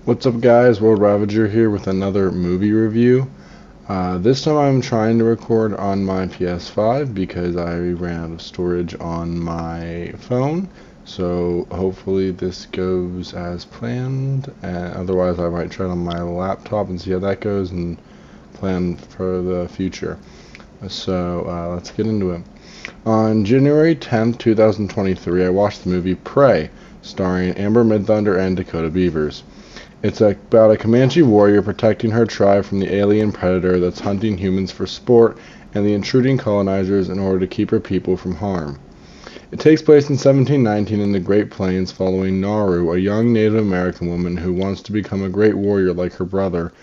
What's up guys, World Ravager here with another movie review. This time I'm trying to record on my PS5 because I ran out of storage on my phone. So hopefully this goes as planned, and otherwise I might try it on my laptop and see how that goes and plan for the future. So let's get into it. On January 10th, 2023, I watched the movie Prey, starring Amber Midthunder and Dakota Beavers. It's about a Comanche warrior protecting her tribe from the alien predator that's hunting humans for sport and the intruding colonizers in order to keep her people from harm. It takes place in 1719 in the Great Plains following Naru, a young Native American woman who wants to become a great warrior like her brother.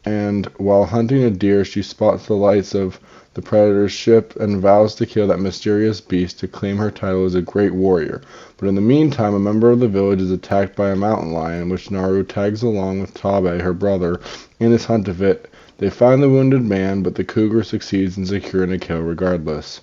And while hunting a deer, she spots the lights of the predator's ship and vows to kill that mysterious beast to claim her title as a great warrior. But in the meantime, a member of the village is attacked by a mountain lion, which Naru tags along with Tabe, her brother, in his hunt of it. They find the wounded man, but the cougar succeeds in securing a kill regardless.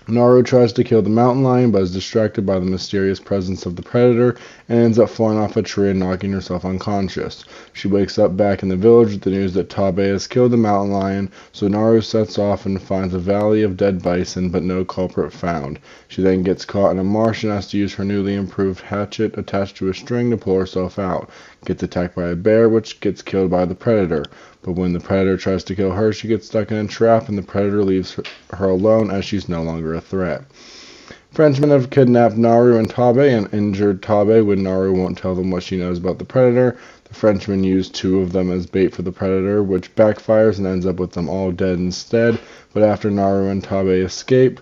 Naru tries to kill the mountain lion, but is distracted by the mysterious presence of the predator and ends up falling off a tree and knocking herself unconscious. She wakes up back in the village with the news that Tabe has killed the mountain lion, so Naru sets off and finds a valley of dead bison, but no culprit found. She then gets caught in a marsh and has to use her newly improved hatchet attached to a string to pull herself out. Gets attacked by a bear, which gets killed by the predator. But when the predator tries to kill her, she gets stuck in a trap, and the predator leaves her alone as she's no longer a threat. Frenchmen have kidnapped Naru and Tabe and injured Tabe when Naru won't tell them what she knows about the predator. The Frenchmen use two of them as bait for the predator, which backfires and ends up with them all dead instead. But after Naru and Tabe escape,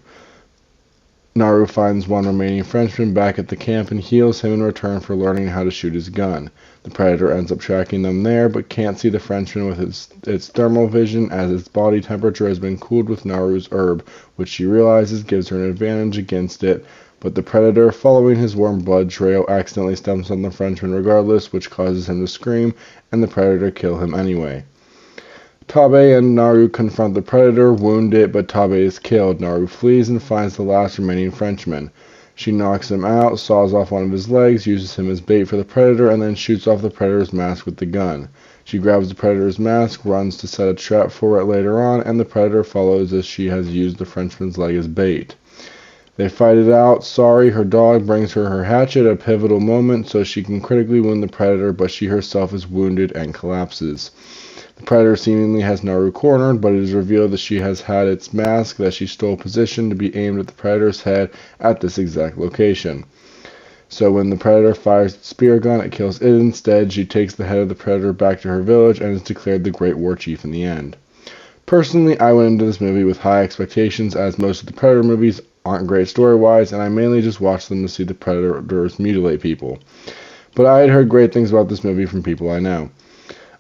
Naru finds one remaining Frenchman back at the camp and heals him in return for learning how to shoot his gun. The predator ends up tracking them there, but can't see the Frenchman with its thermal vision as its body temperature has been cooled with Naru's herb, which she realizes gives her an advantage against it. But the predator, following his warm blood trail, accidentally stumps on the Frenchman regardless, which causes him to scream, and the predator kill him anyway. Tabe and Naru confront the predator, wound it, but Tabe is killed. Naru flees and finds the last remaining Frenchman. She knocks him out, saws off one of his legs, uses him as bait for the predator, and then shoots off the predator's mask with the gun. She grabs the predator's mask, runs to set a trap for it later on, and the predator follows as she has used the Frenchman's leg as bait. They fight it out. Sorry, her dog brings her hatchet at a pivotal moment so she can critically wound the predator, but she herself is wounded and collapses. The predator seemingly has Naru cornered, but it is revealed that she has had its mask that she stole positioned to be aimed at the predator's head at this exact location. So when the predator fires its spear gun, it kills it instead. She takes the head of the predator back to her village and is declared the Great War Chief in the end. Personally, I went into this movie with high expectations, as most of the Predator movies aren't great story-wise, and I mainly just watched them to see the predators mutilate people. But I had heard great things about this movie from people I know.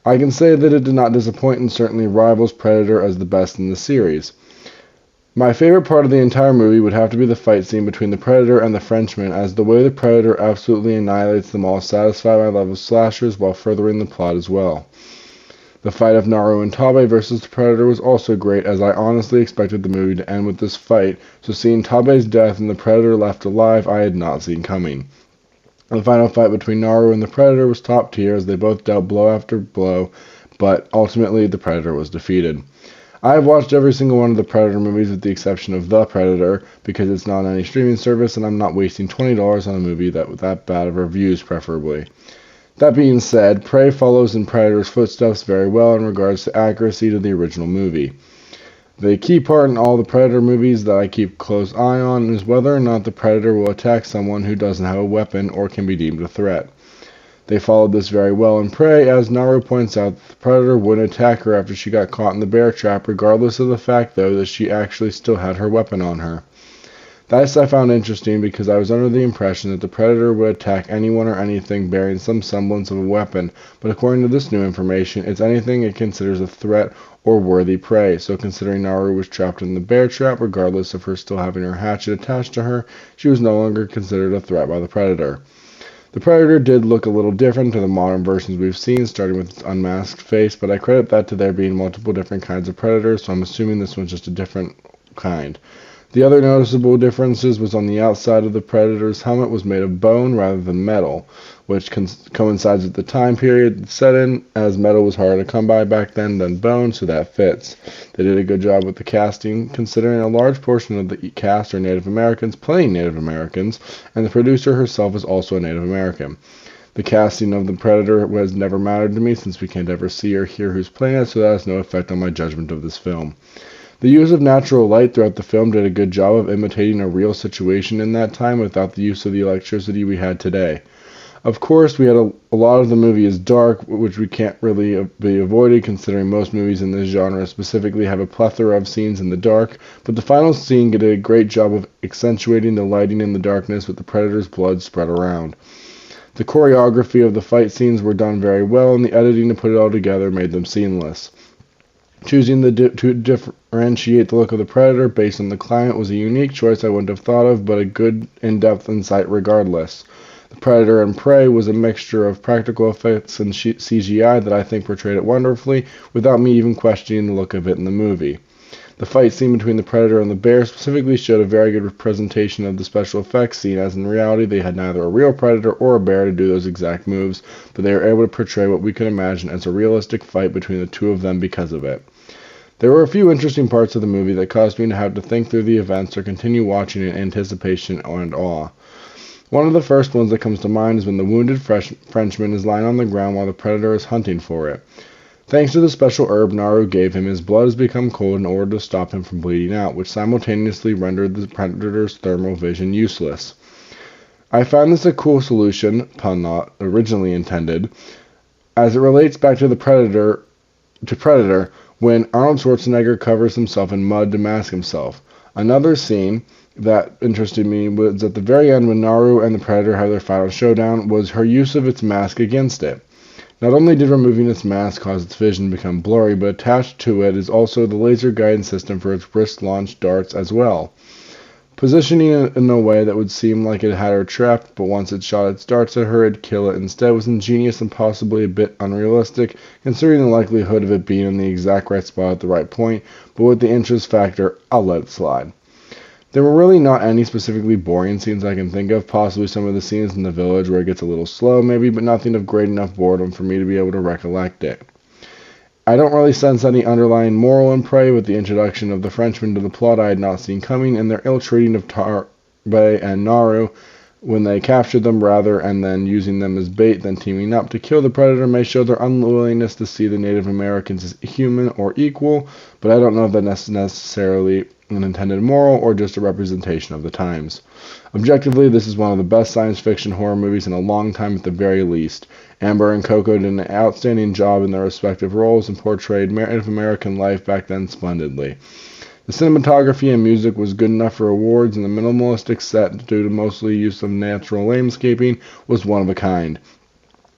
I can say that it did not disappoint and certainly rivals Predator as the best in the series. My favorite part of the entire movie would have to be the fight scene between the Predator and the Frenchman, as the way the Predator absolutely annihilates them all satisfied my love of slashers while furthering the plot as well. The fight of Naru and Tabe versus the Predator was also great, as I honestly expected the movie to end with this fight, so seeing Tabe's death and the Predator left alive I had not seen coming. The final fight between Naru and the Predator was top tier as they both dealt blow after blow, but ultimately the Predator was defeated. I have watched every single one of the Predator movies with the exception of The Predator because it's not on any streaming service and I'm not wasting $20 on a movie with that bad of reviews preferably. That being said, Prey follows in Predator's footsteps very well in regards to accuracy to the original movie. The key part in all the Predator movies that I keep a close eye on is whether or not the Predator will attack someone who doesn't have a weapon or can be deemed a threat. They followed this very well in Prey, as Naru points out that the Predator wouldn't attack her after she got caught in the bear trap, regardless of the fact, though, that she actually still had her weapon on her. This I found interesting because I was under the impression that the Predator would attack anyone or anything bearing some semblance of a weapon, but according to this new information, it's anything it considers a threat or worthy prey. So considering Naru was trapped in the bear trap, regardless of her still having her hatchet attached to her, she was no longer considered a threat by the Predator. The Predator did look a little different to the modern versions we've seen, starting with its unmasked face, but I credit that to there being multiple different kinds of Predators, so I'm assuming this one's just a different kind. The other noticeable differences was on the outside of the Predator's helmet was made of bone rather than metal, which coincides with the time period set in, as metal was harder to come by back then than bone, so that fits. They did a good job with the casting, considering a large portion of the cast are Native Americans playing Native Americans, and the producer herself is also a Native American. The casting of the Predator has never mattered to me since we can't ever see or hear who's playing it, so that has no effect on my judgment of this film. The use of natural light throughout the film did a good job of imitating a real situation in that time without the use of the electricity we had today. Of course, we had a lot of the movie is dark, which we can't really be avoided considering most movies in this genre specifically have a plethora of scenes in the dark, but the final scene did a great job of accentuating the lighting in the darkness with the Predator's blood spread around. The choreography of the fight scenes were done very well, and the editing to put it all together made them seamless. Choosing to differentiate the look of the Predator based on the climate was a unique choice I wouldn't have thought of, but a good in-depth insight regardless. The Predator and Prey was a mixture of practical effects and CGI that I think portrayed it wonderfully, without me even questioning the look of it in the movie. The fight scene between the Predator and the bear specifically showed a very good representation of the special effects scene, as in reality they had neither a real Predator or a bear to do those exact moves, but they were able to portray what we could imagine as a realistic fight between the two of them because of it. There were a few interesting parts of the movie that caused me to have to think through the events or continue watching in anticipation and awe. One of the first ones that comes to mind is when the wounded Frenchman is lying on the ground while the Predator is hunting for it. Thanks to the special herb Naru gave him, his blood has become cold in order to stop him from bleeding out, which simultaneously rendered the Predator's thermal vision useless. I found this a cool solution, pun not originally intended, as it relates back to Predator, when Arnold Schwarzenegger covers himself in mud to mask himself. Another scene that interested me was at the very end when Naru and the Predator have their final showdown was her use of its mask against it. Not only did removing its mask cause its vision to become blurry, but attached to it is also the laser guidance system for its wrist-launched darts as well. Positioning it in a way that would seem like it had her trapped, but once it shot its darts at her, it'd kill it instead was ingenious and possibly a bit unrealistic, considering the likelihood of it being in the exact right spot at the right point, but with the interest factor, I'll let it slide. There were really not any specifically boring scenes I can think of, possibly some of the scenes in the village where it gets a little slow maybe, but nothing of great enough boredom for me to be able to recollect it. I don't really sense any underlying moral in Prey with the introduction of the Frenchmen to the plot I had not seen coming, and their ill-treating of Tarbe and Naru when they captured them rather and then using them as bait than teaming up to kill the Predator may show their unwillingness to see the Native Americans as human or equal, but I don't know if that's necessarily an intended moral or just a representation of the times. Objectively, this is one of the best science fiction horror movies in a long time at the very least. Amber and Coco did an outstanding job in their respective roles and portrayed Native American life back then splendidly. The cinematography and music was good enough for awards, and the minimalistic set, due to mostly use of natural landscaping, was one of a kind.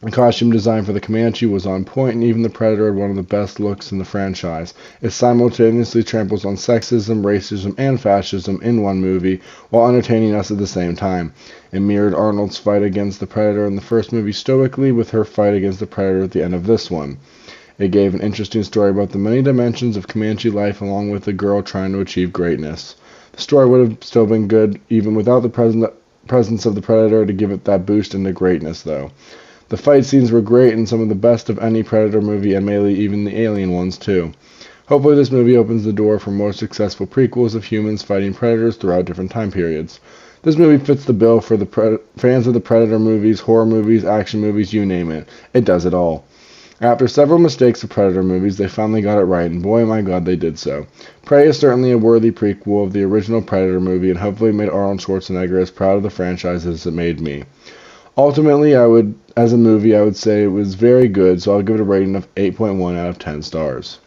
The costume design for the Comanche was on point, and even the Predator had one of the best looks in the franchise. It simultaneously tramples on sexism, racism, and fascism in one movie, while entertaining us at the same time. It mirrored Arnold's fight against the Predator in the first movie stoically, with her fight against the Predator at the end of this one. It gave an interesting story about the many dimensions of Comanche life, along with the girl trying to achieve greatness. The story would have still been good, even without the presence of the Predator to give it that boost into greatness, though. The fight scenes were great and some of the best of any Predator movie, and mainly even the Alien ones too. Hopefully this movie opens the door for more successful prequels of humans fighting Predators throughout different time periods. This movie fits the bill for the fans of the Predator movies, horror movies, action movies, you name it. It does it all. After several mistakes of Predator movies, they finally got it right, and boy my god they did so. Prey is certainly a worthy prequel of the original Predator movie, and hopefully made Arnold Schwarzenegger as proud of the franchise as it made me. Ultimately, as a movie, I would say it was very good, so I'll give it a rating of 8.1 out of 10 stars.